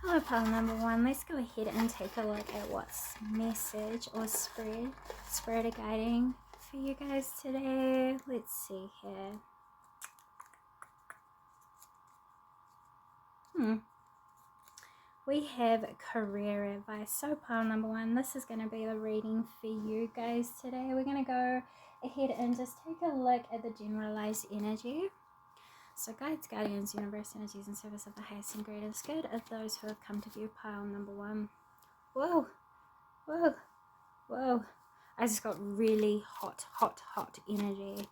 Hello, pile number one. Let's go ahead and take a look at what's message or spirit are guiding for you guys today. Let's see here. We have career advice. So pile number one, this is going to be the reading for you guys today. We're going to go ahead and just take a look at the generalized energy. So guides, guardians, universe energies in service of the highest and greatest good of those who have come to view pile number one. Whoa, whoa, whoa. I just got really hot energy.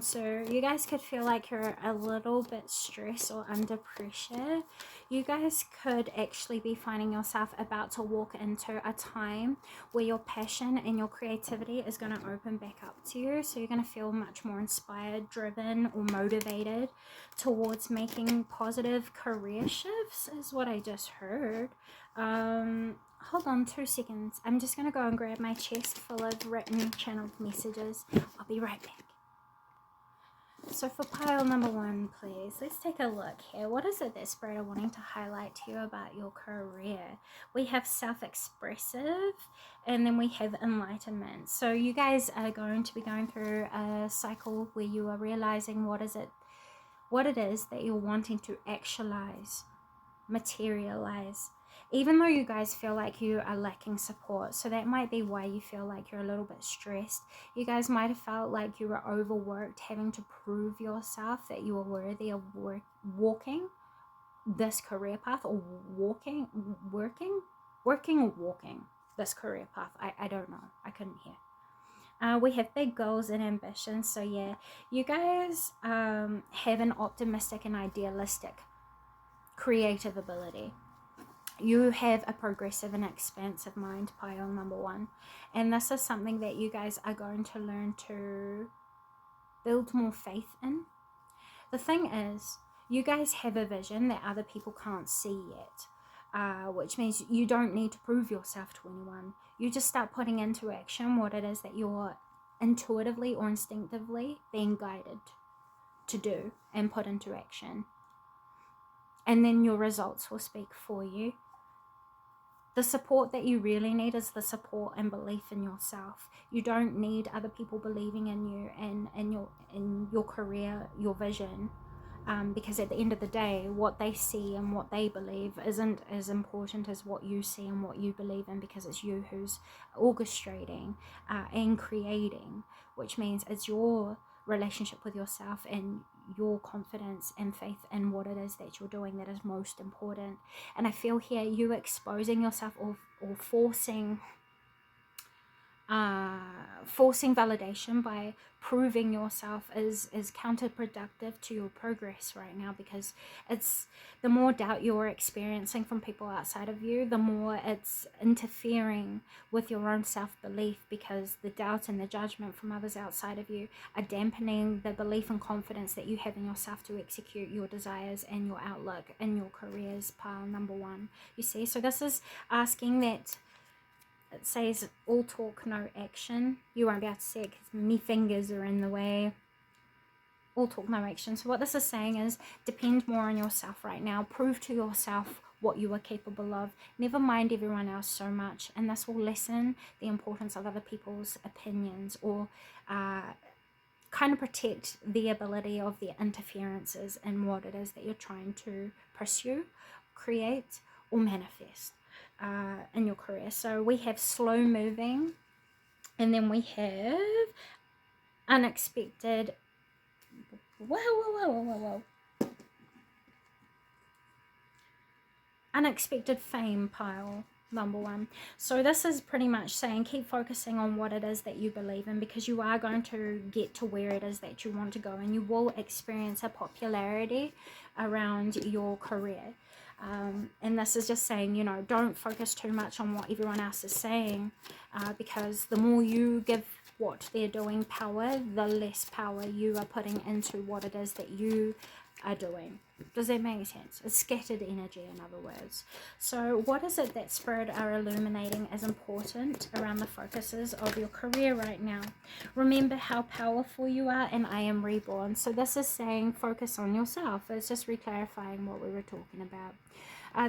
So you guys could feel like you're a little bit stressed or under pressure. You guys could actually be finding yourself about to walk into a time where your passion and your creativity is going to open back up to you. So you're going to feel much more inspired, driven, or motivated towards making positive career shifts, is what I just heard. Hold on 2 seconds. I'm just going to go and grab my chest full of written channeled messages. I'll be right back. So for pile number one, please, let's take a look here. What is it that Spirit are wanting to highlight to you about your career? We have self-expressive, and then we have enlightenment. So you guys are going to be going through a cycle where you are realizing what it is that you're wanting to actualize, materialize, even though you guys feel like you are lacking support. So that might be why you feel like you're a little bit stressed. You guys might have felt like you were overworked, having to prove yourself that you were worthy of walking this career path, or working or walking this career path. I don't know. I couldn't hear. We have big goals and ambitions. So yeah, you guys have an optimistic and idealistic creative ability. You have a progressive and expansive mind, pile number one. And this is something that you guys are going to learn to build more faith in. The thing is, you guys have a vision that other people can't see yet, which means you don't need to prove yourself to anyone. You just start putting into action what it is that you're intuitively or instinctively being guided to do and put into action. And then your results will speak for you. The support that you really need is the support and belief in yourself. You don't need other people believing in you and in your career, your vision, because at the end of the day, what they see and what they believe isn't as important as what you see and what you believe in, because it's you who's orchestrating and creating, which means it's your relationship with yourself and your confidence and faith in what it is that you're doing that is most important. And I feel here you exposing yourself or forcing validation by proving yourself is counterproductive to your progress right now, because it's the more doubt you're experiencing from people outside of you, the more it's interfering with your own self-belief, because the doubt and the judgment from others outside of you are dampening the belief and confidence that you have in yourself to execute your desires and your outlook in your careers, pile number one. You see, so this is asking that. It says all talk, no action. You won't be able to see it because my fingers are in the way. All talk, no action. So what this is saying is depend more on yourself right now. Prove to yourself what you are capable of. Never mind everyone else so much. And this will lessen the importance of other people's opinions, or kind of protect the ability of their interferences in what it is that you're trying to pursue, create, or manifest in your career. So we have slow moving, and then we have unexpected. Whoa. Unexpected fame, pile number one. So this is pretty much saying keep focusing on what it is that you believe in, because you are going to get to where it is that you want to go, and you will experience a popularity around your career. And this is just saying, don't focus too much on what everyone else is saying, because the more you give what they're doing power, the less power you are putting into what it is that you are doing. Does that make sense? It's scattered energy, in other words. So what is it that Spirit are illuminating as important around the focuses of your career right now? Remember how powerful you are, and I am reborn. So this is saying focus on yourself. It's just reclarifying what we were talking about.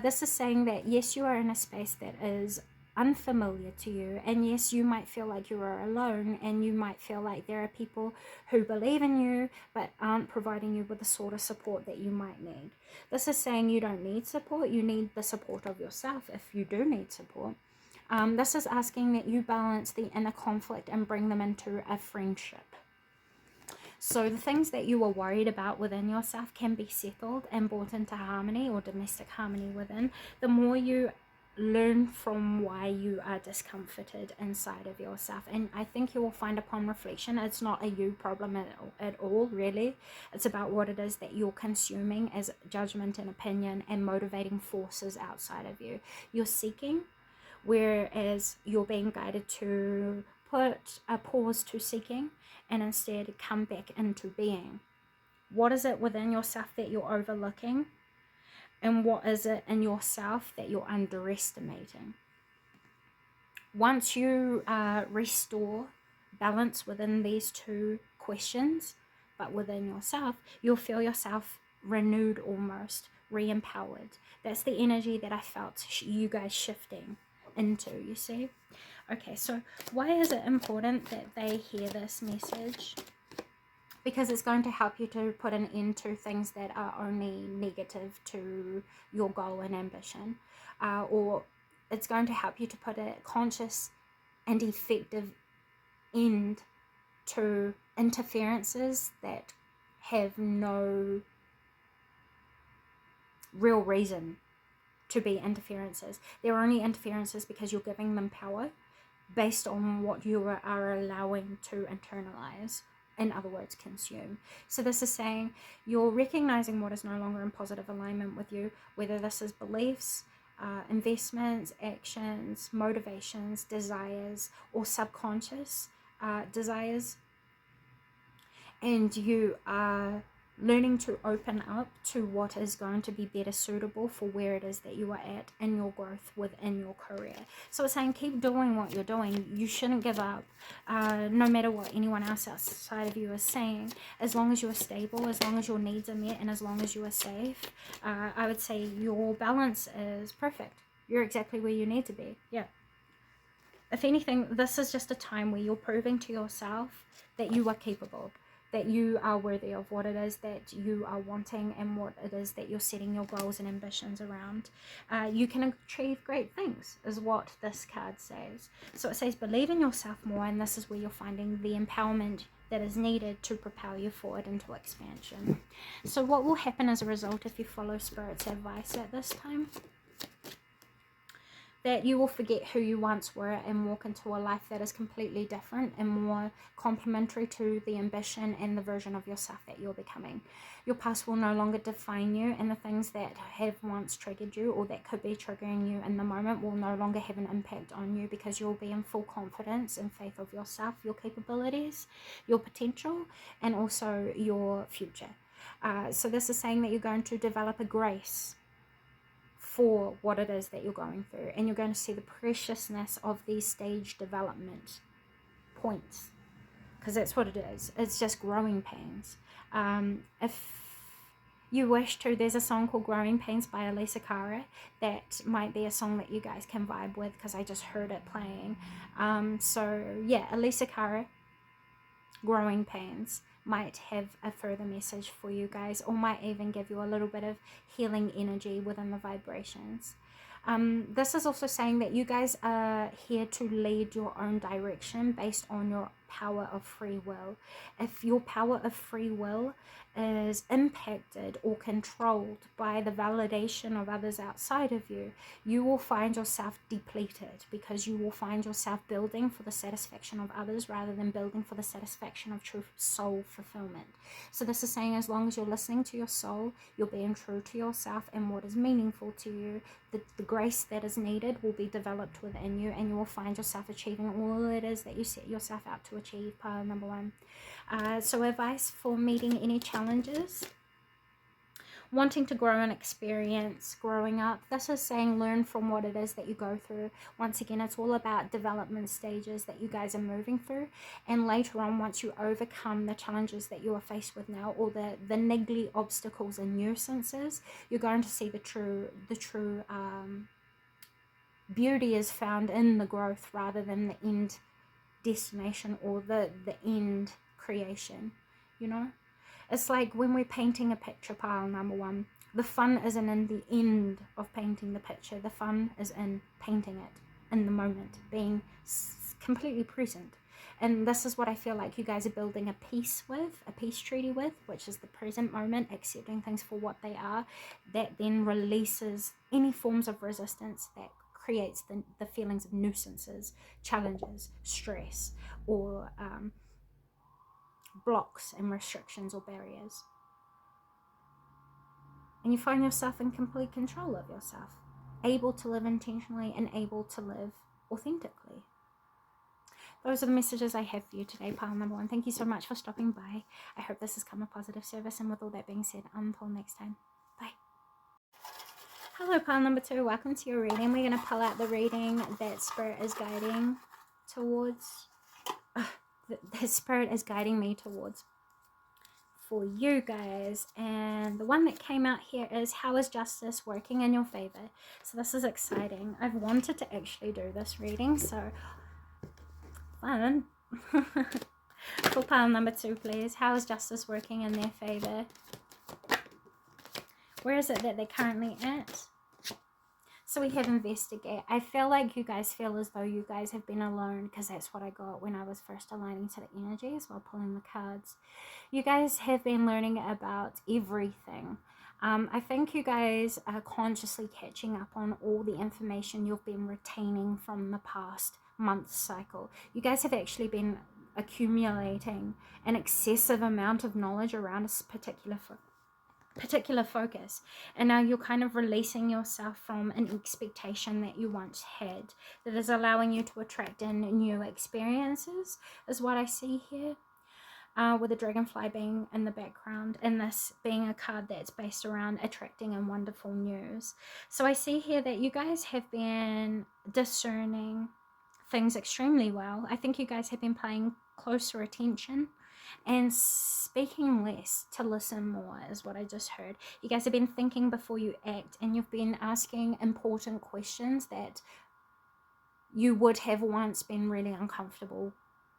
This is saying that yes, you are in a space that is unfamiliar to you, and yes, you might feel like you are alone, and you might feel like there are people who believe in you but aren't providing you with the sort of support that you might need. This is saying you don't need support, you need the support of yourself if you do need support. This is asking that you balance the inner conflict and bring them into a friendship. So the things that you were worried about within yourself can be settled and brought into harmony or domestic harmony within. The more you learn from why you are discomforted inside of yourself, and I think you will find upon reflection it's not a you problem at all, really. It's about what it is that you're consuming as judgment and opinion and motivating forces outside of you. You're seeking, whereas you're being guided to put a pause to seeking and instead come back into being. What is it within yourself that you're overlooking? And what is it in yourself that you're underestimating? Once you restore balance within these two questions, but within yourself, you'll feel yourself renewed, almost re-empowered. That's the energy that I felt you guys shifting into, you see? Okay, so why is it important that they hear this message? Because it's going to help you to put an end to things that are only negative to your goal and ambition. Or it's going to help you to put a conscious and effective end to interferences that have no real reason to be interferences. They're only interferences because you're giving them power based on what you are allowing to internalize, in other words, consume. So this is saying you're recognizing what is no longer in positive alignment with you, whether this is beliefs, investments, actions, motivations, desires, or subconscious desires, and you are learning to open up to what is going to be better suitable for where it is that you are at in your growth within your career. So it's saying keep doing what you're doing. You shouldn't give up, no matter what anyone else outside of you is saying. As long as you are stable, as long as your needs are met, and as long as you are safe, I would say your balance is perfect. You're exactly where you need to be. Yeah. If anything, this is just a time where you're proving to yourself that you are capable, that you are worthy of what it is that you are wanting and what it is that you're setting your goals and ambitions around. You can achieve great things, is what this card says. So it says believe in yourself more, and this is where you're finding the empowerment that is needed to propel you forward into expansion. So what will happen as a result if you follow Spirit's advice at this time? That you will forget who you once were and walk into a life that is completely different and more complementary to the ambition and the version of yourself that you're becoming. Your past will no longer define you, and the things that have once triggered you or that could be triggering you in the moment will no longer have an impact on you, because you'll be in full confidence and faith of yourself, your capabilities, your potential, and also your future. So this is saying that you're going to develop a grace for what it is that you're going through, and you're going to see the preciousness of these stage development points, because that's what it is. It's just growing pains. If you wish to, there's a song called Growing Pains by Elisa Cara that might be a song that you guys can vibe with, because I just heard it playing. So yeah, Elisa Cara, Growing Pains, might have a further message for you guys, or might even give you a little bit of healing energy within the vibrations. This is also saying that you guys are here to lead your own direction based on your power of free will. If your power of free will is impacted or controlled by the validation of others outside of you, you will find yourself depleted, because you will find yourself building for the satisfaction of others rather than building for the satisfaction of true soul fulfillment. So this is saying as long as you're listening to your soul, you're being true to yourself and what is meaningful to you, the grace that is needed will be developed within you, and you will find yourself achieving all it is that you set yourself out to achieve. Pile number 1. So advice for meeting any challenges. wanting to grow and experience growing up. This is saying learn from what it is that you go through. Once again, it's all about development stages that you guys are moving through, and later on, once you overcome the challenges that you are faced with now, or the niggly obstacles and nuisances, you're going to see the true beauty is found in the growth rather than the end destination or the end creation. You know, it's like when we're painting a picture, pile number one, the fun isn't in the end of painting the picture. The fun is in painting it in the moment, being completely present. And this is what I feel like you guys are building a peace treaty with, which is the present moment, accepting things for what they are. That then releases any forms of resistance that creates the feelings of nuisances, challenges, stress, or blocks and restrictions or barriers. And you find yourself in complete control of yourself, able to live intentionally and able to live authentically. Those are the messages I have for you today, pile number one. Thank you so much for stopping by. I hope this has come a positive service, and with all that being said, until next time, bye. Hello, pile number two. Welcome to your reading. We're going to pull out the reading that Spirit is guiding towards. That Spirit is guiding me towards for you guys. And the one that came out here is, how is justice working in your favor? So this is exciting. I've wanted to actually do this reading, so fun. For pile number two, please. How is justice working in their favor? Where is it that they're currently at? So we have investigate. I feel like you guys feel as though you guys have been alone, because that's what I got when I was first aligning to the energies while pulling the cards. You guys have been learning about everything. I think you guys are consciously catching up on all the information you've been retaining from the past month cycle. You guys have actually been accumulating an excessive amount of knowledge around a particular focus, and now you're kind of releasing yourself from an expectation that you once had that is allowing you to attract in new experiences, is what I see here. With the dragonfly being in the background, and this being a card that's based around attracting and wonderful news. So I see here that you guys have been discerning things extremely well. I think you guys have been paying closer attention and speaking less to listen more, is what I just heard. You guys have been thinking before you act, and you've been asking important questions that you would have once been really uncomfortable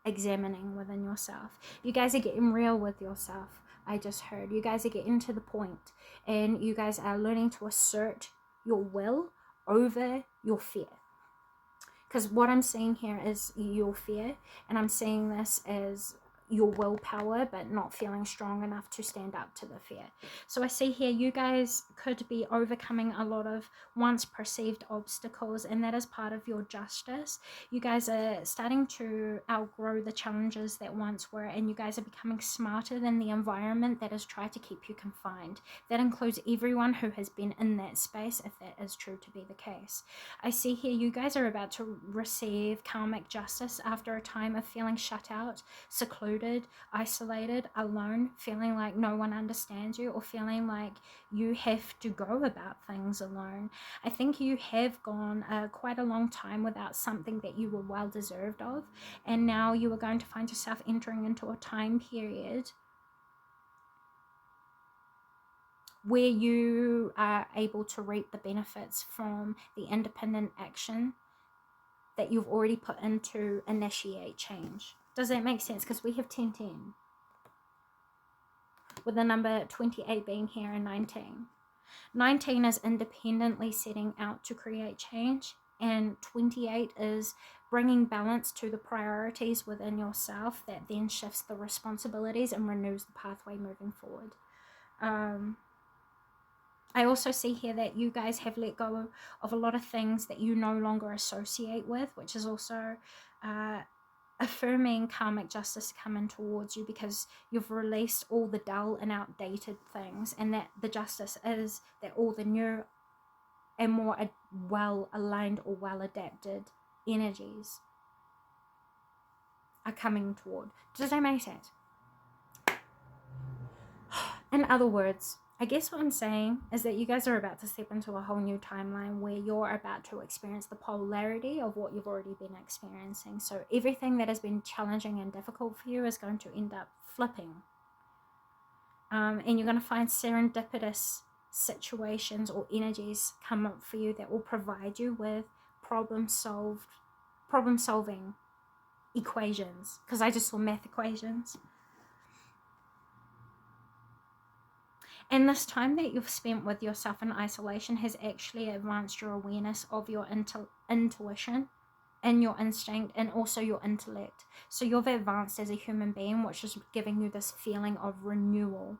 examining within yourself. You guys are getting real with yourself. I just heard you guys are getting to the point, and you guys are learning to assert your will over your fear. Because what I'm seeing here is your fear, and I'm seeing this as your willpower, but not feeling strong enough to stand up to the fear. So I see here you guys could be overcoming a lot of once perceived obstacles, and that is part of your justice. You guys are starting to outgrow the challenges that once were, and you guys are becoming smarter than the environment that has tried to keep you confined. That includes everyone who has been in that space, if that is true to be the case. I see here you guys are about to receive karmic justice after a time of feeling shut out, secluded, isolated, alone, feeling like no one understands you, or feeling like you have to go about things alone. I think you have gone quite a long time without something that you were well deserved of, and now you are going to find yourself entering into a time period where you are able to reap the benefits from the independent action that you've already put in to initiate change. Does that make sense? Because we have 1010. With the number 28 being here and 19. 19 is independently setting out to create change. And 28 is bringing balance to the priorities within yourself that then shifts the responsibilities and renews the pathway moving forward. I also see here that you guys have let go of a lot of things that you no longer associate with, which is also affirming karmic justice coming towards you, because you've released all the dull and outdated things, and that the justice is that all the new and more well aligned or well adapted energies are coming toward. Does that make sense? In other words, I guess what I'm saying is that you guys are about to step into a whole new timeline where you're about to experience the polarity of what you've already been experiencing. So everything that has been challenging and difficult for you is going to end up flipping. And you're going to find serendipitous situations or energies come up for you that will provide you with problem solving equations, because I just saw math equations. And this time that you've spent with yourself in isolation has actually advanced your awareness of your intuition and your instinct and also your intellect. So you've advanced as a human being, which is giving you this feeling of renewal,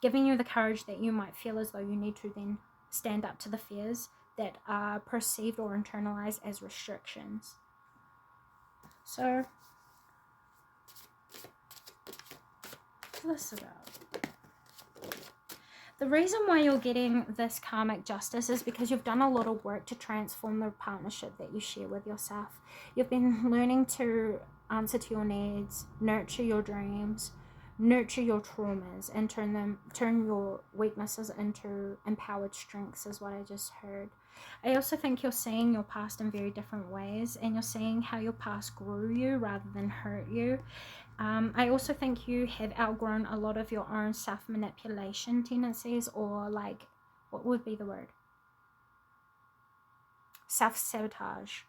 giving you the courage that you might feel as though you need to then stand up to the fears that are perceived or internalized as restrictions. So listen up. The reason why you're getting this karmic justice is because you've done a lot of work to transform the partnership that you share with yourself. You've been learning to answer to your needs, nurture your dreams, nurture your traumas, and turn your weaknesses into empowered strengths, is what I just heard. I also think you're seeing your past in very different ways, and you're seeing how your past grew you rather than hurt you. I also think you have outgrown a lot of your own self-manipulation tendencies, or like, what would be the word? Self-sabotage,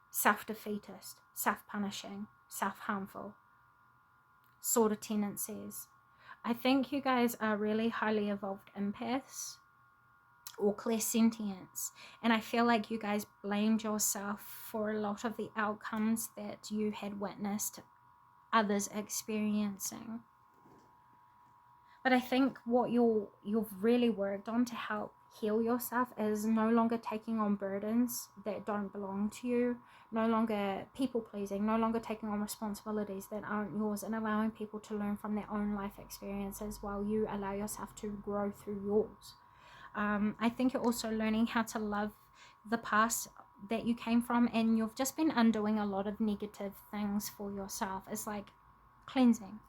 self-defeatist, self-punishing, self-harmful sort of tendencies. I think you guys are really highly evolved empaths or clairsentience, and I feel like you guys blamed yourself for a lot of the outcomes that you had witnessed others experiencing. But I think what you've really worked on to help heal yourself is no longer taking on burdens that don't belong to you, no longer people pleasing, no longer taking on responsibilities that aren't yours, and allowing people to learn from their own life experiences while you allow yourself to grow through yours. I think you're also learning how to love the past that you came from, and you've just been undoing a lot of negative things for yourself. It's like cleansing.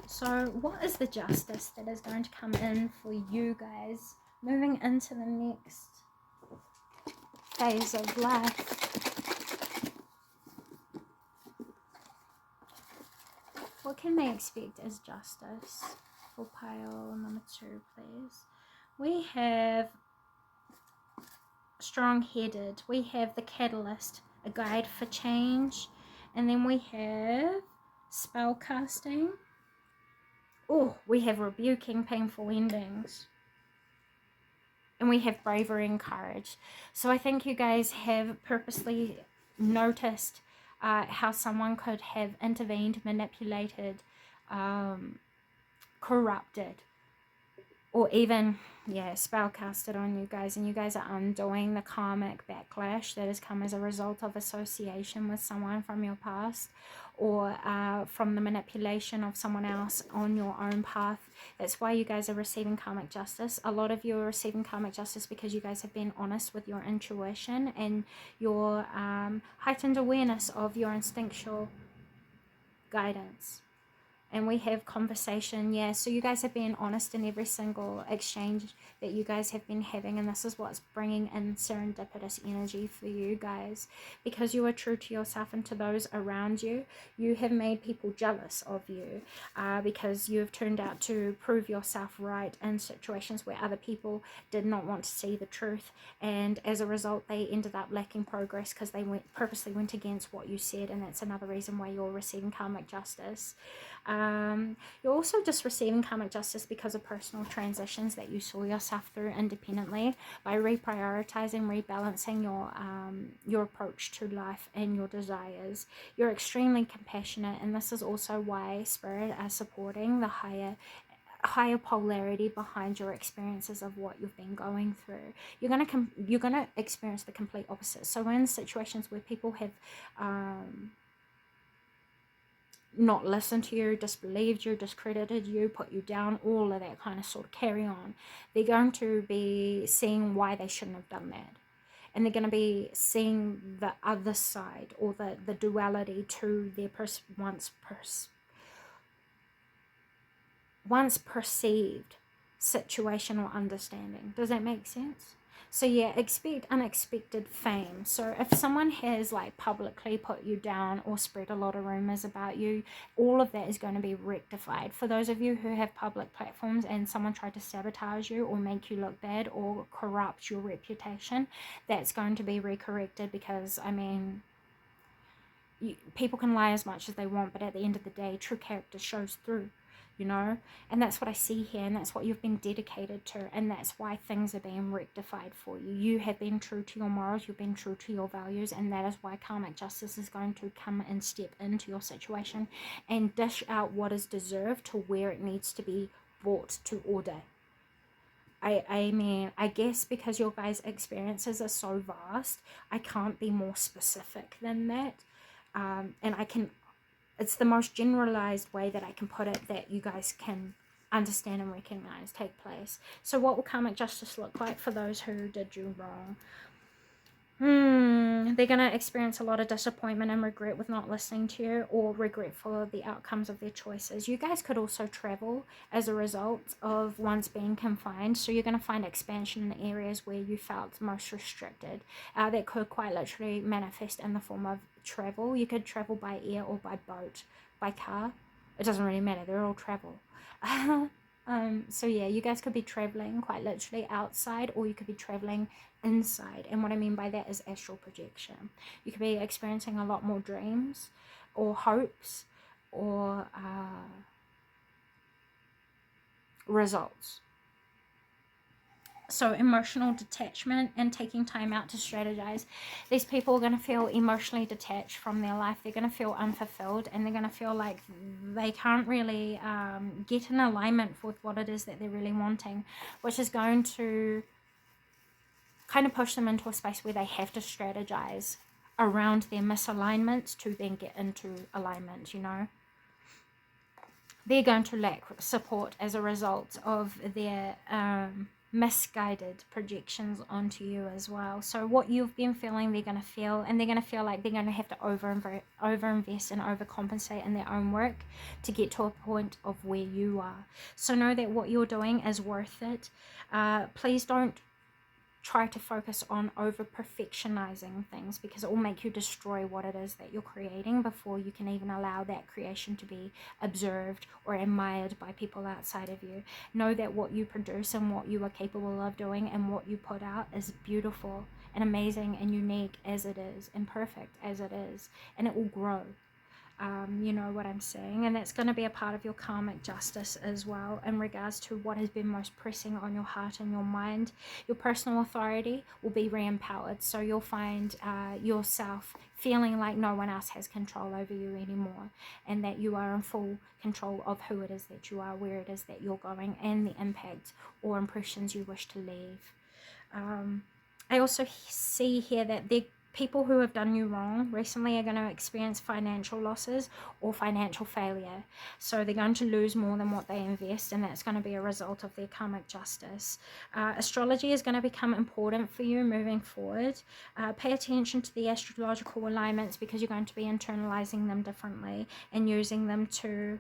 So what is the justice that is going to come in for you guys moving into the next phase of life? What can they expect as justice for pile number 2, please? We have strong-headed, we have the catalyst, a guide for change, and then we have spell casting. Oh, we have rebuking painful endings, and we have bravery and courage. So I think you guys have purposely noticed how someone could have intervened, manipulated, corrupted, or even spellcasted on you guys, and you guys are undoing the karmic backlash that has come as a result of association with someone from your past, or from the manipulation of someone else on your own path. That's why you guys are receiving karmic justice. A lot of you are receiving karmic justice because you guys have been honest with your intuition and your heightened awareness of your instinctual guidance. And we have conversation, so you guys have been honest in every single exchange that you guys have been having, and this is what's bringing in serendipitous energy for you guys. Because you are true to yourself and to those around you, you have made people jealous of you, because you've turned out to prove yourself right in situations where other people did not want to see the truth, and as a result they ended up lacking progress because they purposely went against what you said. And that's another reason why you're receiving karmic justice. You're also just receiving karmic justice because of personal transitions that you saw yourself through independently, by reprioritizing, rebalancing your approach to life and your desires. You're extremely compassionate, and this is also why Spirit are supporting the higher polarity behind your experiences of what you've been going through. You're gonna experience the complete opposite. So in situations where people have not listened to you, disbelieved you, discredited you, put you down, all of that kind of sort of carry on, they're going to be seeing why they shouldn't have done that. And they're going to be seeing the other side, or the duality to their once perceived situation or understanding. Does that make sense? So yeah, expect unexpected fame. So if someone has like publicly put you down or spread a lot of rumors about you, all of that is going to be rectified. For those of you who have public platforms and someone tried to sabotage you or make you look bad or corrupt your reputation, that's going to be recorrected, because I mean, people can lie as much as they want, but at the end of the day, true character shows through, you know. And that's what I see here, and that's what you've been dedicated to, and that's why things are being rectified for you. You have been true to your morals, you've been true to your values, and that is why karmic justice is going to come and step into your situation and dish out what is deserved to where it needs to be brought to order. I mean, I guess because your guys' experiences are so vast, I can't be more specific than that. And it's the most generalized way that I can put it that you guys can understand and recognize take place. So what will karmic justice look like for those who did you wrong? They're going to experience a lot of disappointment and regret with not listening to you, or regretful of the outcomes of their choices. You guys could also travel as a result of once being confined. So you're going to find expansion in areas where you felt most restricted. That could quite literally manifest in the form of travel. You could travel by air or by boat, by car. It doesn't really matter. They're all travel. So yeah, you guys could be traveling quite literally outside, or you could be traveling inside. And what I mean by that is astral projection. You could be experiencing a lot more dreams or hopes or results. So emotional detachment and taking time out to strategize. These people are going to feel emotionally detached from their life. They're going to feel unfulfilled, and they're going to feel like they can't really get in alignment with what it is that they're really wanting, which is going to kind of push them into a space where they have to strategize around their misalignments to then get into alignment, you know. They're going to lack support as a result of their misguided projections onto you as well. So what you've been feeling, they're going to feel, and they're going to feel like they're going to have to overinvest and overcompensate in their own work to get to a point of where you are. So know that what you're doing is worth it. Please don't try to focus on over perfectionizing things, because it will make you destroy what it is that you're creating before you can even allow that creation to be observed or admired by people outside of you. Know that what you produce and what you are capable of doing and what you put out is beautiful and amazing and unique as it is, and perfect as it is, and it will grow. You know what I'm saying? And that's going to be a part of your karmic justice as well, in regards to what has been most pressing on your heart and your mind. Your personal authority will be re-empowered, so you'll find yourself feeling like no one else has control over you anymore, and that you are in full control of who it is that you are, where it is that you're going, and the impact or impressions you wish to leave. I also see here that people who have done you wrong recently are going to experience financial losses or financial failure. So they're going to lose more than what they invest, and that's going to be a result of their karmic justice. Astrology is going to become important for you moving forward. Pay attention to the astrological alignments, because you're going to be internalizing them differently and using them to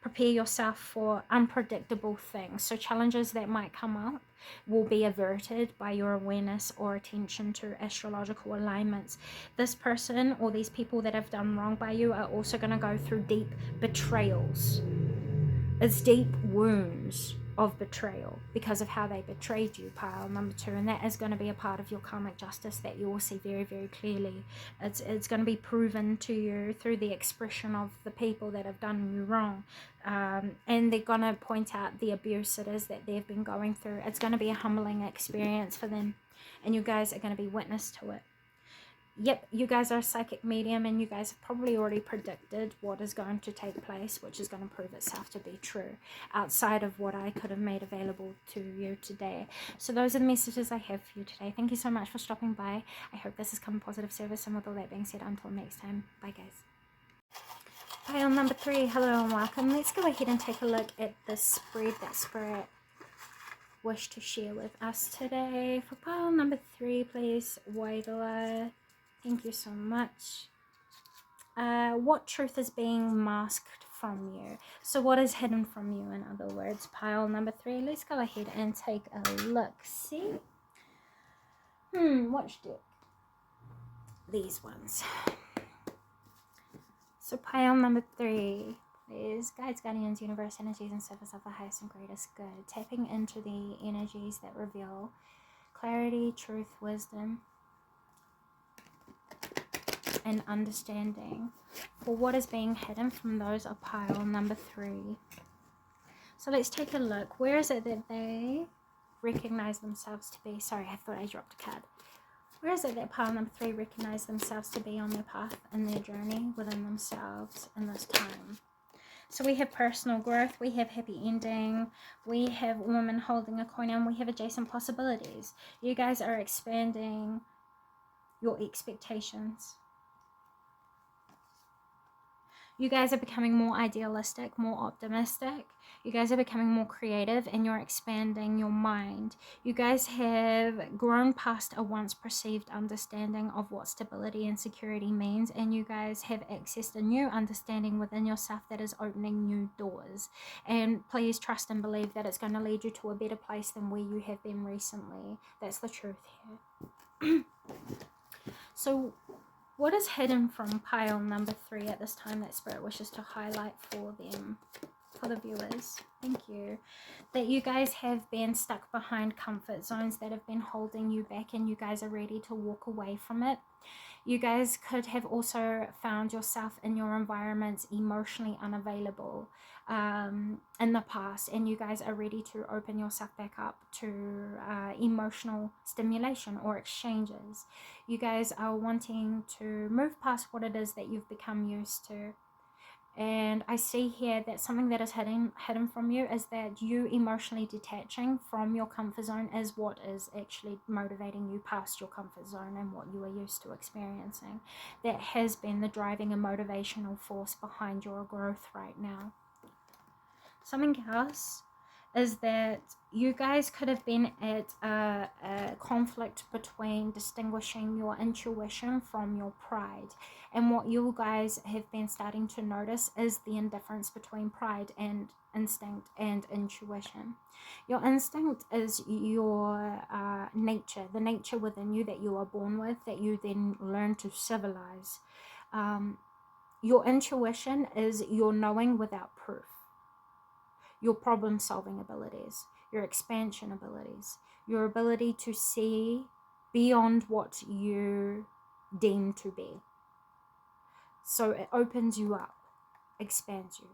prepare yourself for unpredictable things. So challenges that might come up will be averted by your awareness or attention to astrological alignments. This person or these people that have done wrong by you are also going to go through deep betrayals. It's deep wounds of betrayal because of how they betrayed you, pile number 2, and that is going to be a part of your karmic justice that you will see very, very clearly. It's going to be proven to you through the expression of the people that have done you wrong, and they're going to point out the abuse it is that they've been going through. It's going to be a humbling experience for them, and you guys are going to be witness to it. Yep, you guys are a psychic medium, and you guys have probably already predicted what is going to take place, which is going to prove itself to be true outside of what I could have made available to you today. So those are the messages I have for you today. Thank you so much for stopping by. I hope this has come positive service, and with all that being said, until next time, bye guys. Pile number 3, hello and welcome. Let's go ahead and take a look at the spread that Spirit wished to share with us today. For pile number 3, please, Waidala. Thank you so much. What truth is being masked from you. So what is hidden from you, in other words? Pile number 3. Let's go ahead and take a look. See? Watch deck. These ones. So pile number 3 is guides, guardians, universe, energies, and service of the highest and greatest good. Tapping into the energies that reveal clarity, truth, wisdom, and understanding for what is being hidden from those of pile number 3. So let's take a look. Where is it that they recognize themselves to be? Sorry, I thought I dropped a card. Where is it that pile number 3 recognize themselves to be on their path and their journey within themselves in this time? So we have personal growth, we have happy ending, we have woman holding a coin, and we have adjacent possibilities. You guys are expanding your expectations. You guys are becoming more idealistic, more optimistic. You guys are becoming more creative, and you're expanding your mind. You guys have grown past a once perceived understanding of what stability and security means, and you guys have accessed a new understanding within yourself that is opening new doors. And please trust and believe that it's going to lead you to a better place than where you have been recently. That's the truth here. So what is hidden from pile number 3 at this time that Spirit wishes to highlight for them, for the viewers? Thank you. That you guys have been stuck behind comfort zones that have been holding you back, and you guys are ready to walk away from it. You guys could have also found yourself in your environments emotionally unavailable in the past, and you guys are ready to open yourself back up to emotional stimulation or exchanges. You guys are wanting to move past what it is that you've become used to. And I see here that something that is hidden from you is that you emotionally detaching from your comfort zone is what is actually motivating you past your comfort zone and what you are used to experiencing. That has been the driving and motivational force behind your growth right now. Something else is that you guys could have been at a conflict between distinguishing your intuition from your pride. And what you guys have been starting to notice is the indifference between pride and instinct and intuition. Your instinct is your nature, the nature within you that you are born with, that you then learn to civilize. Your intuition is your knowing without proof. Your problem-solving abilities, your expansion abilities, your ability to see beyond what you deem to be. So it opens you up, expands you.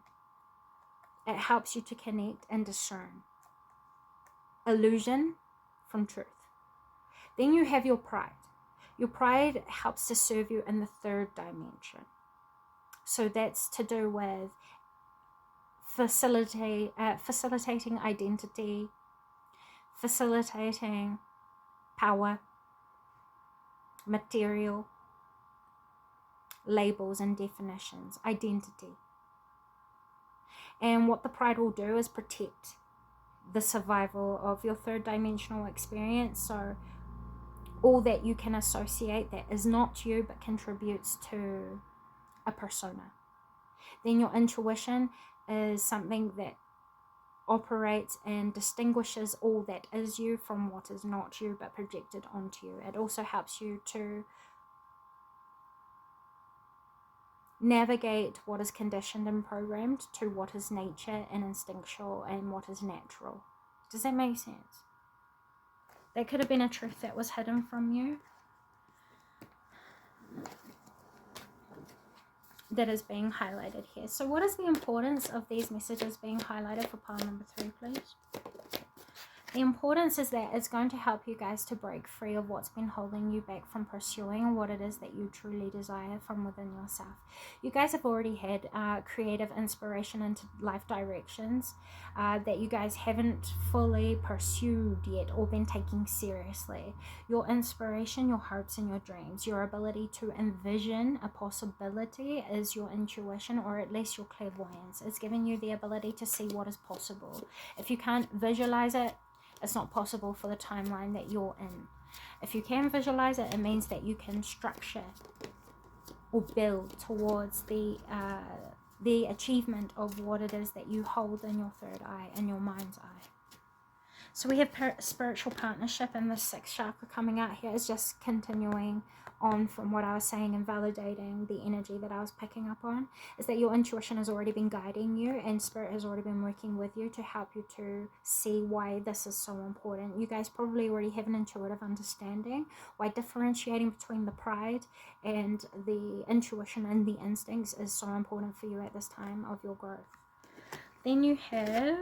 It helps you to connect and discern illusion from truth. Then you have your pride. Your pride helps to serve you in the 3rd dimension. So that's to do with facilitating identity, facilitating power, material, labels and definitions, identity. And what the pride will do is protect the survival of your 3rd dimensional experience. So all that you can associate that is not you but contributes to a persona. Then your intuition is something that operates and distinguishes all that is you from what is not you but projected onto you. It also helps you to navigate what is conditioned and programmed to what is nature and instinctual and what is natural. Does that make sense? That could have been a truth that was hidden from you that is being highlighted here. So what is the importance of these messages being highlighted for pile number 3, please? The importance is that it's going to help you guys to break free of what's been holding you back from pursuing what it is that you truly desire from within yourself. You guys have already had creative inspiration into life directions that you guys haven't fully pursued yet or been taking seriously. Your inspiration, your hopes and your dreams, your ability to envision a possibility is your intuition, or at least your clairvoyance. It's giving you the ability to see what is possible. If you can't visualize it, it's not possible for the timeline that you're in. If you can visualize it, it means that you can structure or build towards the the achievement of what it is that you hold in your third eye, in your mind's eye. So we have spiritual partnership, and the sixth chakra coming out here is just continuing on from what I was saying and validating the energy that I was picking up on, is that your intuition has already been guiding you, and spirit has already been working with you to help you to see why this is so important. You guys probably already have an intuitive understanding why differentiating between the pride and the intuition and the instincts is so important for you at this time of your growth. Then you have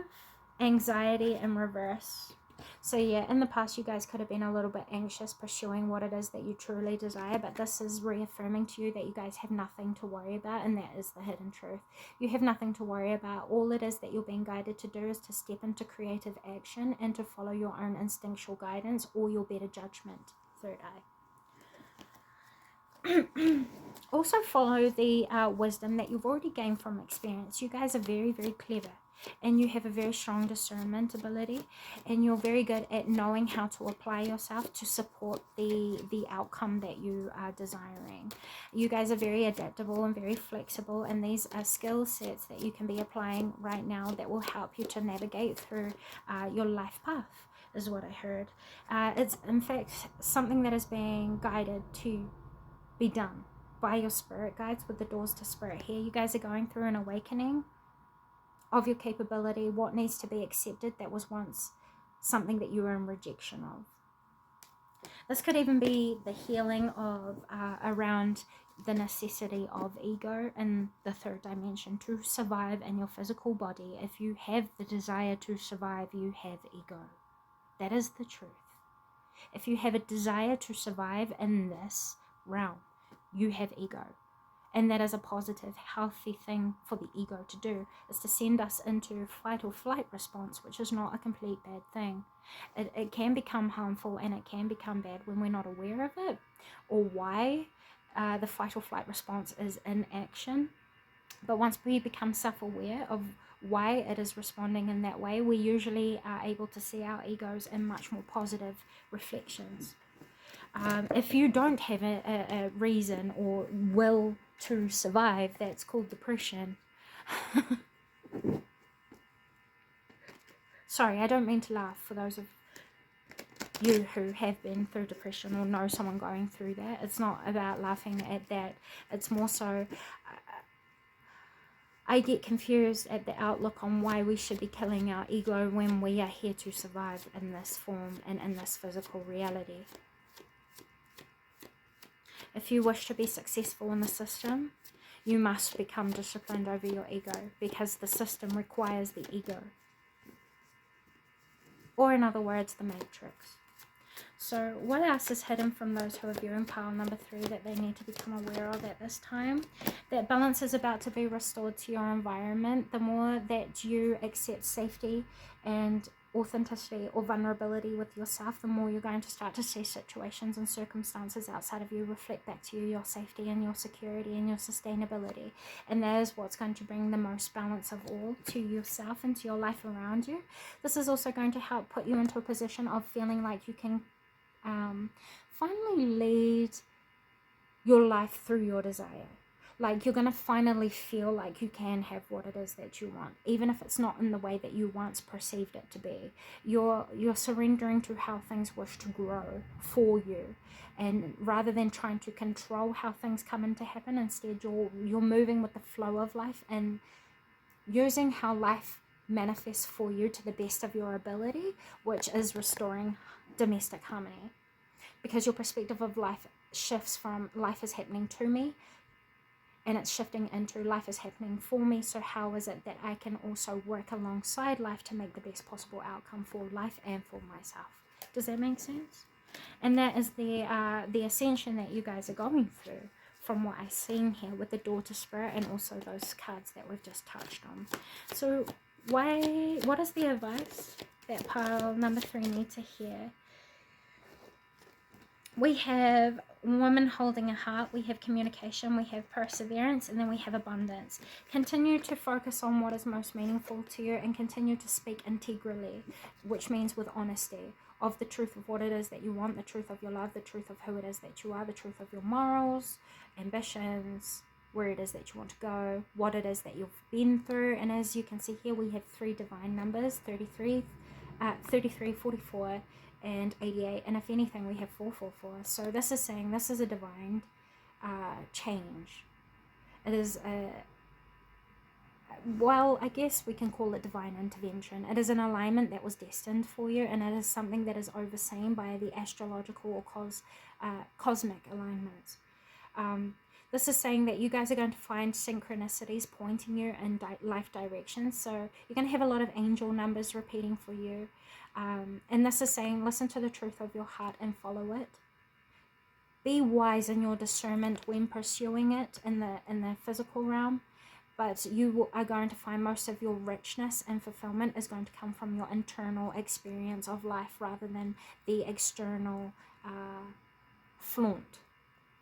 anxiety in reverse. So yeah, in the past you guys could have been a little bit anxious pursuing what it is that you truly desire, but this is reaffirming to you that you guys have nothing to worry about, and that is the hidden truth. You have nothing to worry about. All it is that you're being guided to do is to step into creative action and to follow your own instinctual guidance or your better judgment, third eye. Also follow the wisdom that you've already gained from experience. You guys are very, very clever, and you have a very strong discernment ability, and you're very good at knowing how to apply yourself to support the outcome that you are desiring. You guys are very adaptable and very flexible, and these are skill sets that you can be applying right now that will help you to navigate through your life path, is what I heard. It's in fact something that is being guided to be done by your spirit guides with the doors to spirit here. You guys are going through an awakening of your capability, what needs to be accepted that was once something that you were in rejection of. This could even be the healing of around the necessity of ego in the third dimension to survive in your physical body. If you have the desire to survive, you have ego. That is the truth. If you have a desire to survive in this realm, you have ego. And that is a positive, healthy thing for the ego to do, is to send us into fight or flight response, which is not a complete bad thing. It can become harmful and it can become bad when we're not aware of it, or why the fight or flight response is in action. But once we become self-aware of why it is responding in that way, we usually are able to see our egos in much more positive reflections. If you don't have a reason or will to survive, that's called depression. Sorry, I don't mean to laugh for those of you who have been through depression or know someone going through that. It's not about laughing at that. It's more so I get confused at the outlook on why we should be killing our ego when we are here to survive in this form and in this physical reality. If you wish to be successful in the system, you must become disciplined over your ego, because the system requires the ego. Or in other words, the matrix. So what else is hidden from those who are viewing pile number 3 that they need to become aware of at this time? That balance is about to be restored to your environment. The more that you accept safety and authenticity or vulnerability with yourself, the more you're going to start to see situations and circumstances outside of you reflect back to you your safety and your security and your sustainability. And that is what's going to bring the most balance of all to yourself and to your life around you. This is also going to help put you into a position of feeling like you can finally lead your life through your desire. Like you're going to finally feel like you can have what it is that you want, even if it's not in the way that you once perceived it to be. You're surrendering to how things wish to grow for you, and rather than trying to control how things come into happen, instead you're moving with the flow of life and using how life manifests for you to the best of your ability, which is restoring domestic harmony. Because your perspective of life shifts from life is happening to me, and it's shifting into life is happening for me, so how is it that I can also work alongside life to make the best possible outcome for life and for myself? Does that make sense? And that is the ascension that you guys are going through, from what I've seen here with the door to spirit and also those cards that we've just touched on. So what is the advice that pile number 3 need to hear? We have women holding a heart, we have communication, we have perseverance, and then we have abundance. Continue to focus on what is most meaningful to you and continue to speak integrally, which means with honesty, of the truth of what it is that you want, the truth of your love, the truth of who it is that you are, the truth of your morals, ambitions, where it is that you want to go, what it is that you've been through. And as you can see here, we have 3 divine numbers, 33, 44, and 88. And if anything, we have 444. So this is saying this is a divine change. It is well, I guess we can call it divine intervention. It is an alignment that was destined for you, and it is something that is overseen by the astrological or cosmic alignments. This is saying that you guys are going to find synchronicities pointing you in life directions. So you're going to have a lot of angel numbers repeating for you. And this is saying, listen to the truth of your heart and follow it. Be wise in your discernment when pursuing it in the physical realm. But you are going to find most of your richness and fulfillment is going to come from your internal experience of life rather than the external flaunt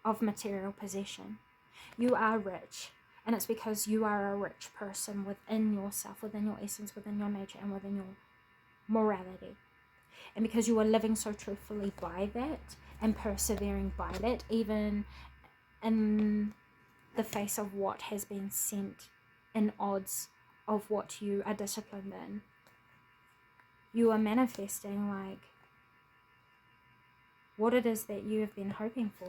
of material possession. You are rich, and it's because you are a rich person within yourself, within your essence, within your nature, and within your morality. And because you are living so truthfully by that and persevering by that, even in the face of what has been sent in odds of what you are disciplined in, you are manifesting like what it is that you have been hoping for,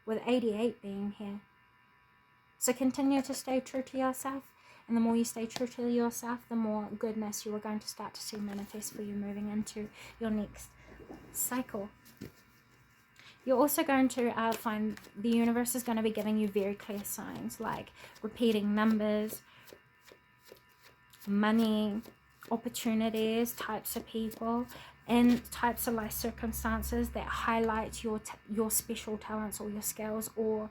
with 88 being here. So continue to stay true to yourself, and the more you stay true to yourself, the more goodness you are going to start to see manifest for you moving into your next cycle. You're also going to find the universe is going to be giving you very clear signs, like repeating numbers, money, opportunities, types of people, and types of life circumstances that highlight your special talents or your skills, or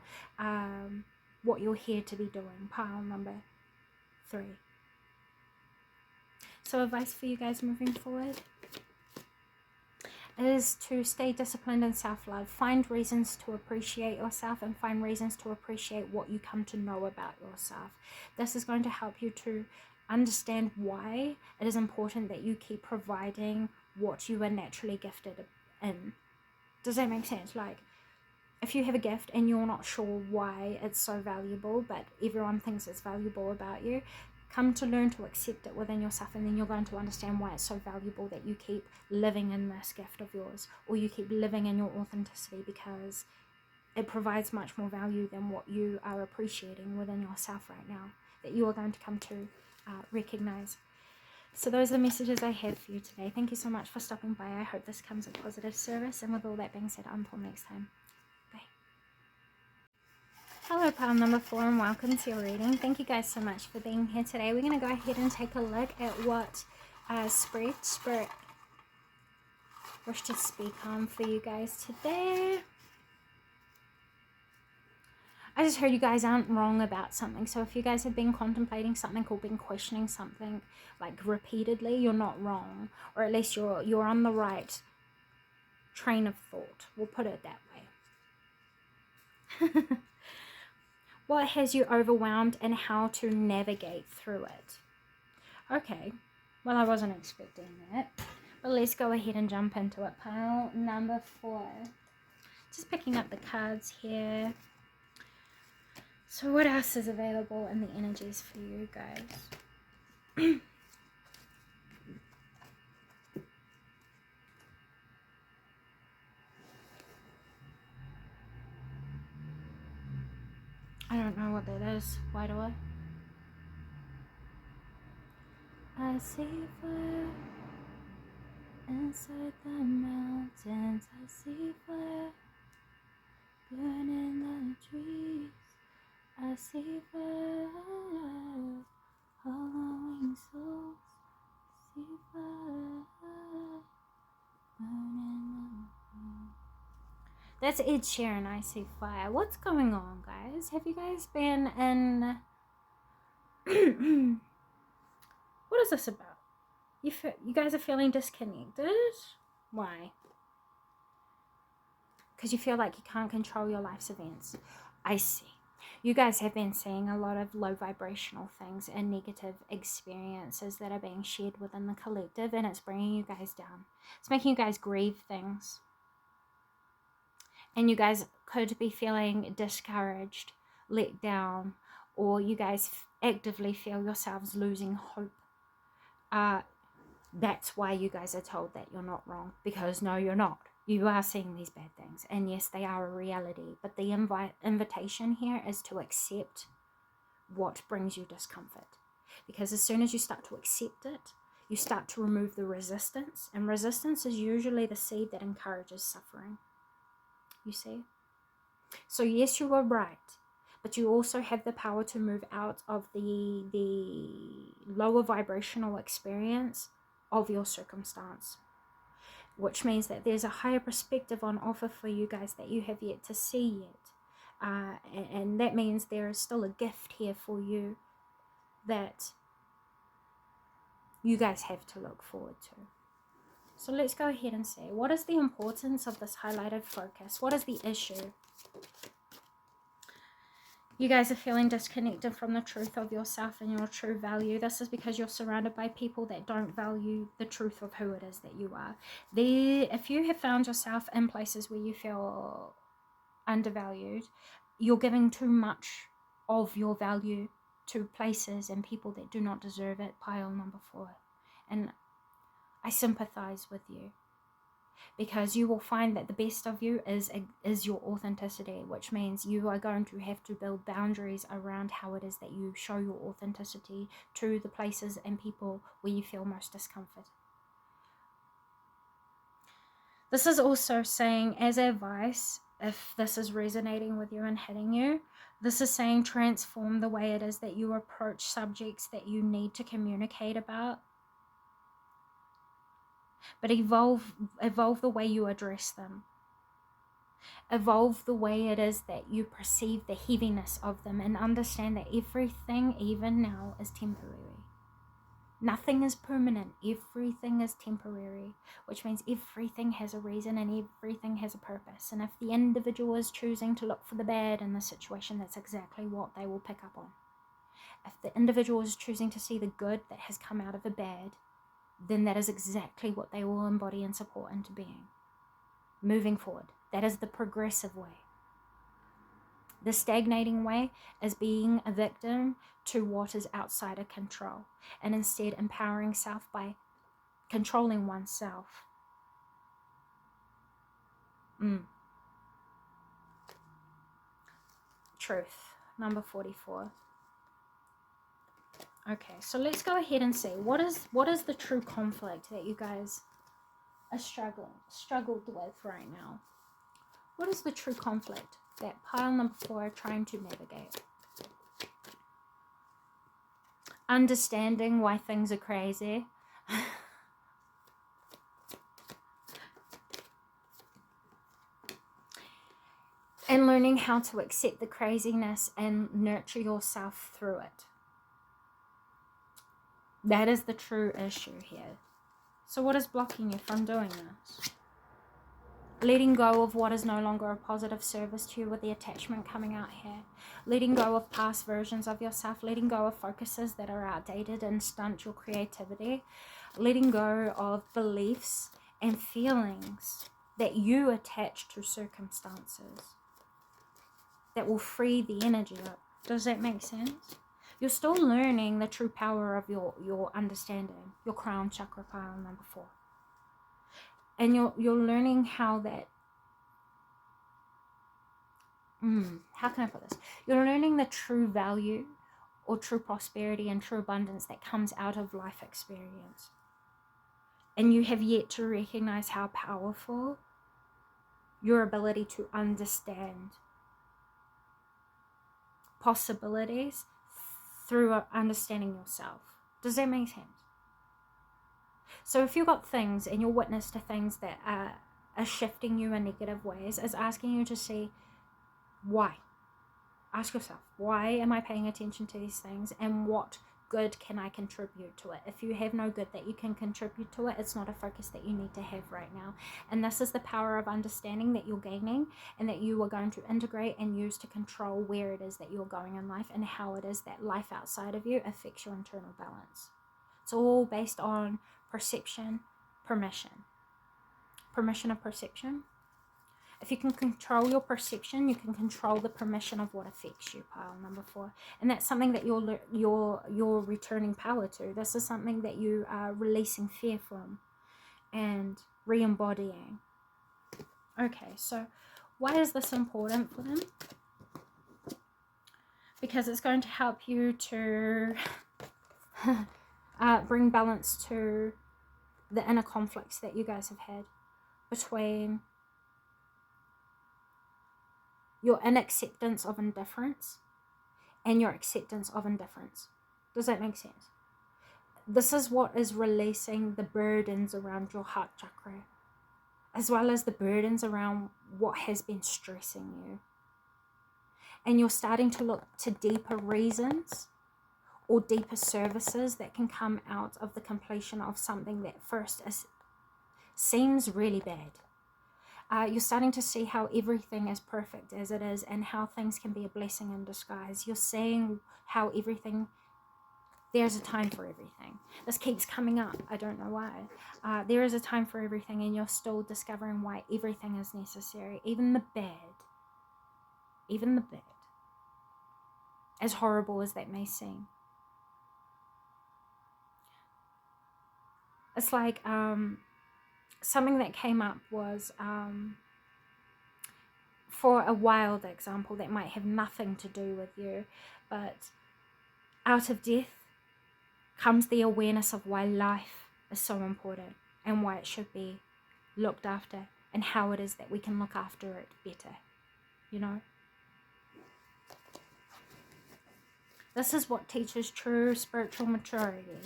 what you're here to be doing. Pile number 3. So advice for you guys moving forward is to stay disciplined in self-love. Find reasons to appreciate yourself and find reasons to appreciate what you come to know about yourself. This is going to help you to understand why it is important that you keep providing what you are naturally gifted in. Does that make sense? Like, if you have a gift and you're not sure why it's so valuable, but everyone thinks it's valuable about you, come to learn to accept it within yourself, and then you're going to understand why it's so valuable that you keep living in this gift of yours, or you keep living in your authenticity, because it provides much more value than what you are appreciating within yourself right now, that you are going to come to recognize. So those are the messages I have for you today. Thank you so much for stopping by. I hope this comes a positive service, and with all that being said, until next time. Hello, pile number 4, and welcome to your reading. Thank you guys so much for being here today. We're going to go ahead and take a look at what Spirit wish to speak on for you guys today. I just heard you guys aren't wrong about something. So if you guys have been contemplating something or been questioning something like repeatedly, you're not wrong, or at least you're on the right train of thought. We'll put it that way. What has you overwhelmed and how to navigate through it? Okay, well, I wasn't expecting that, but let's go ahead and jump into it. Pile number 4. Just picking up the cards here. So what else is available in the energies for you guys? I don't know what that is. Why do I? I see fire inside the mountains. I see fire burning the trees. I see fire following souls. I see fire burning the trees. That's Ed Sheeran, I See Fire. What's going on, guys? Have you guys been in... What is this about? You guys are feeling disconnected? Why? Because you feel like you can't control your life's events. I see. You guys have been seeing a lot of low vibrational things and negative experiences that are being shared within the collective, and it's bringing you guys down. It's making you guys grieve things. And you guys could be feeling discouraged, let down, or you guys actively feel yourselves losing hope. That's why you guys are told that you're not wrong, because no, you're not. You are seeing these bad things, and yes, they are a reality, but the invitation here is to accept what brings you discomfort, because as soon as you start to accept it, you start to remove the resistance, and resistance is usually the seed that encourages suffering, you see. So yes, you are right, but you also have the power to move out of the lower vibrational experience of your circumstance, which means that there's a higher perspective on offer for you guys that you have yet to see yet. And that means there is still a gift here for you that you guys have to look forward to. So let's go ahead and see, what is the importance of this highlighted focus? What is the issue? You guys are feeling disconnected from the truth of yourself and your true value. This is because you're surrounded by people that don't value the truth of who it is that you are. If you have found yourself in places where you feel undervalued, you're giving too much of your value to places and people that do not deserve it. Pile number 4. And I sympathize with you, because you will find that the best of you is your authenticity, which means you are going to have to build boundaries around how it is that you show your authenticity to the places and people where you feel most discomfort. This is also saying, as advice, if this is resonating with you and hitting you, this is saying transform the way it is that you approach subjects that you need to communicate about, but evolve the way you address them. Evolve the way it is that you perceive the heaviness of them, and understand that everything, even now, is temporary. Nothing is permanent. Everything is temporary, which means everything has a reason and everything has a purpose. And if the individual is choosing to look for the bad in the situation, that's exactly what they will pick up on. If the individual is choosing to see the good that has come out of the bad, then that is exactly what they will embody and support into being. Moving forward, that is the progressive way. The stagnating way is being a victim to what is outside of control, and instead empowering self by controlling oneself. Truth, number 44. Okay, so let's go ahead and see what is the true conflict that you guys are struggled with right now. What is the true conflict that pile number 4 are trying to navigate? Understanding why things are crazy. And learning how to accept the craziness and nurture yourself through it. That is the true issue here. So what is blocking you from doing this? Letting go of what is no longer a positive service to you, with the attachment coming out here. Letting go of past versions of yourself. Letting go of focuses that are outdated and stunt your creativity. Letting go of beliefs and feelings that you attach to circumstances that will free the energy up. Does that make sense? You're still learning the true power of your understanding, your crown chakra pile number 4. And you're learning how that, how can I put this? You're learning the true value or true prosperity and true abundance that comes out of life experience. And you have yet to recognize how powerful your ability to understand possibilities through understanding yourself. Does that make sense? So if you've got things and you're witness to things that are shifting you in negative ways, is asking you to see why. Ask yourself, why am I paying attention to these things, and what good can I contribute to it? If you have no good that you can contribute to it, it's not a focus that you need to have right now. And this is the power of understanding that you're gaining, and that you are going to integrate and use to control where it is that you're going in life, and how it is that life outside of you affects your internal balance. It's all based on perception, permission. Permission of perception. If you can control your perception, you can control the permission of what affects you, pile number 4. And that's something that you're returning power to. This is something that you are releasing fear from and re-embodying. Okay, so why is this important for them? Because it's going to help you to bring balance to the inner conflicts that you guys have had between your inacceptance of indifference and your acceptance of indifference. Does that make sense? This is what is releasing the burdens around your heart chakra, as well as the burdens around what has been stressing you. And you're starting to look to deeper reasons or deeper services that can come out of the completion of something that first seems really bad. You're starting to see how everything is perfect as it is and how things can be a blessing in disguise. You're seeing how everything, there's a time for everything. This keeps coming up. I don't know why. There is a time for everything, and you're still discovering why everything is necessary. Even the bad. Even the bad. As horrible as that may seem. It's like something that came up was for a wild example that might have nothing to do with you, but out of death comes the awareness of why life is so important and why it should be looked after and how it is that we can look after it better, you know. This is what teaches true spiritual maturity.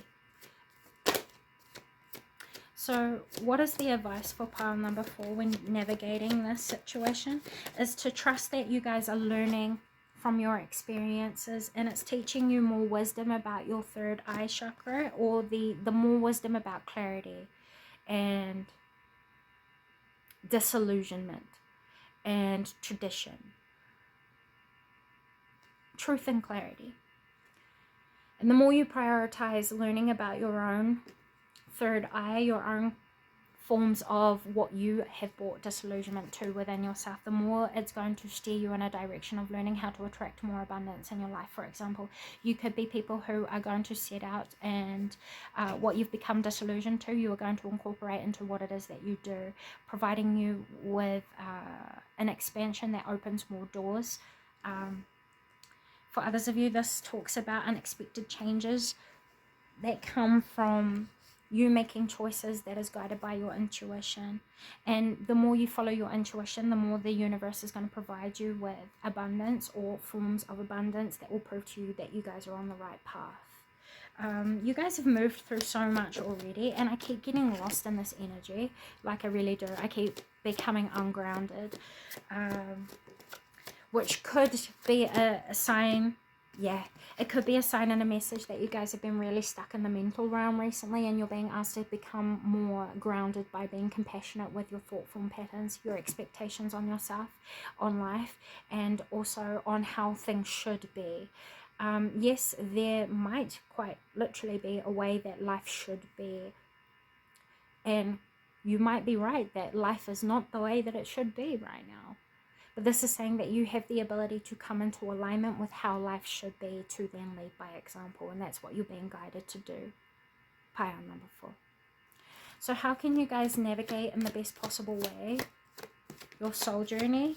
So what is the advice for pile number 4 when navigating this situation? Is to trust that you guys are learning from your experiences, and it's teaching you more wisdom about your third eye chakra, or the more wisdom about clarity and disillusionment and tradition. Truth and clarity. And the more you prioritize learning about your own third eye, your own forms of what you have brought disillusionment to within yourself, the more it's going to steer you in a direction of learning how to attract more abundance in your life. For example, you could be people who are going to set out and what you've become disillusioned to, you are going to incorporate into what it is that you do, providing you with an expansion that opens more doors. For others of you, this talks about unexpected changes that come from you making choices that is guided by your intuition. And the more you follow your intuition, the more the universe is going to provide you with abundance or forms of abundance that will prove to you that you guys are on the right path. You guys have moved through so much already, and I keep getting lost in this energy, like I really do. I keep becoming ungrounded, which could be a sign. Yeah, it could be a sign and a message that you guys have been really stuck in the mental realm recently, and you're being asked to become more grounded by being compassionate with your thought form patterns, your expectations on yourself, on life, and also on how things should be. Yes, there might quite literally be a way that life should be, and you might be right that life is not the way that it should be right now. But this is saying that you have the ability to come into alignment with how life should be, to then lead by example. And that's what you're being guided to do. Pile number 4. So how can you guys navigate in the best possible way your soul journey?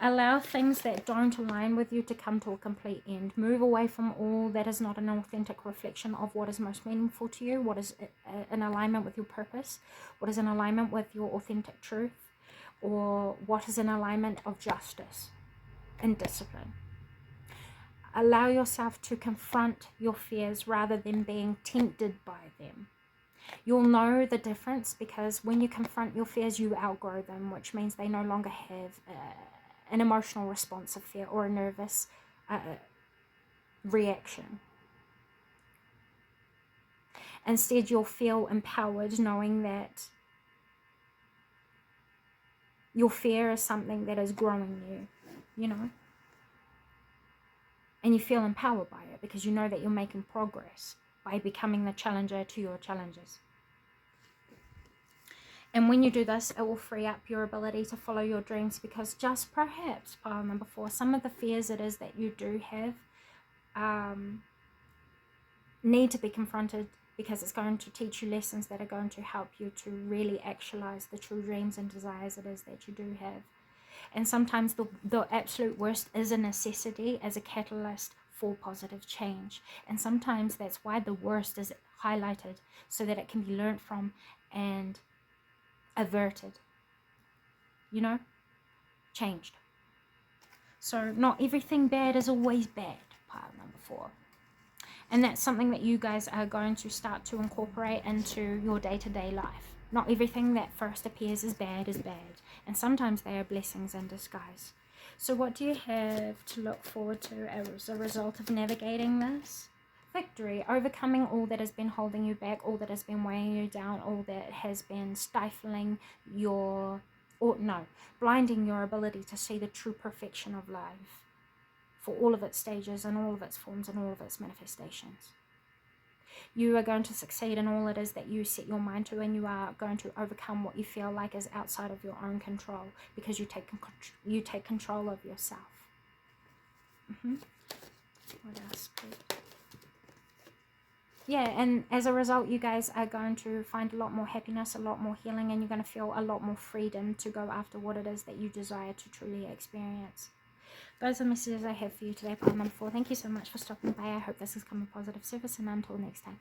Allow things that don't align with you to come to a complete end. Move away from all that is not an authentic reflection of what is most meaningful to you, what is in alignment with your purpose, what is in alignment with your authentic truth, or what is in alignment of justice and discipline. Allow yourself to confront your fears rather than being tempted by them. You'll know the difference because when you confront your fears, you outgrow them, which means they no longer have an emotional response of fear or a nervous reaction. Instead, you'll feel empowered knowing that your fear is something that is growing you know. And you feel empowered by it because you know that you're making progress by becoming the challenger to your challenges. And when you do this, it will free up your ability to follow your dreams, because just perhaps, pile number 4, some of the fears it is that you do have need to be confronted, because it's going to teach you lessons that are going to help you to really actualize the true dreams and desires it is that you do have. And sometimes the absolute worst is a necessity as a catalyst for positive change. And sometimes that's why the worst is highlighted, so that it can be learned from and averted, you know, changed. So not everything bad is always bad, pile number 4. And that's something that you guys are going to start to incorporate into your day-to-day life. Not everything that first appears as bad is bad, and sometimes they are blessings in disguise. So what do you have to look forward to as a result of navigating this? Victory, overcoming all that has been holding you back, all that has been weighing you down, all that has been stifling blinding your ability to see the true perfection of life for all of its stages and all of its forms and all of its manifestations. You are going to succeed in all it is that you set your mind to, and you are going to overcome what you feel like is outside of your own control, because you take control of yourself. What else, please? Yeah, and as a result, you guys are going to find a lot more happiness, a lot more healing, and you're going to feel a lot more freedom to go after what it is that you desire to truly experience. Those are the messages I have for you today, pile number 4. Thank you so much for stopping by. I hope this has come a positive service, and until next time.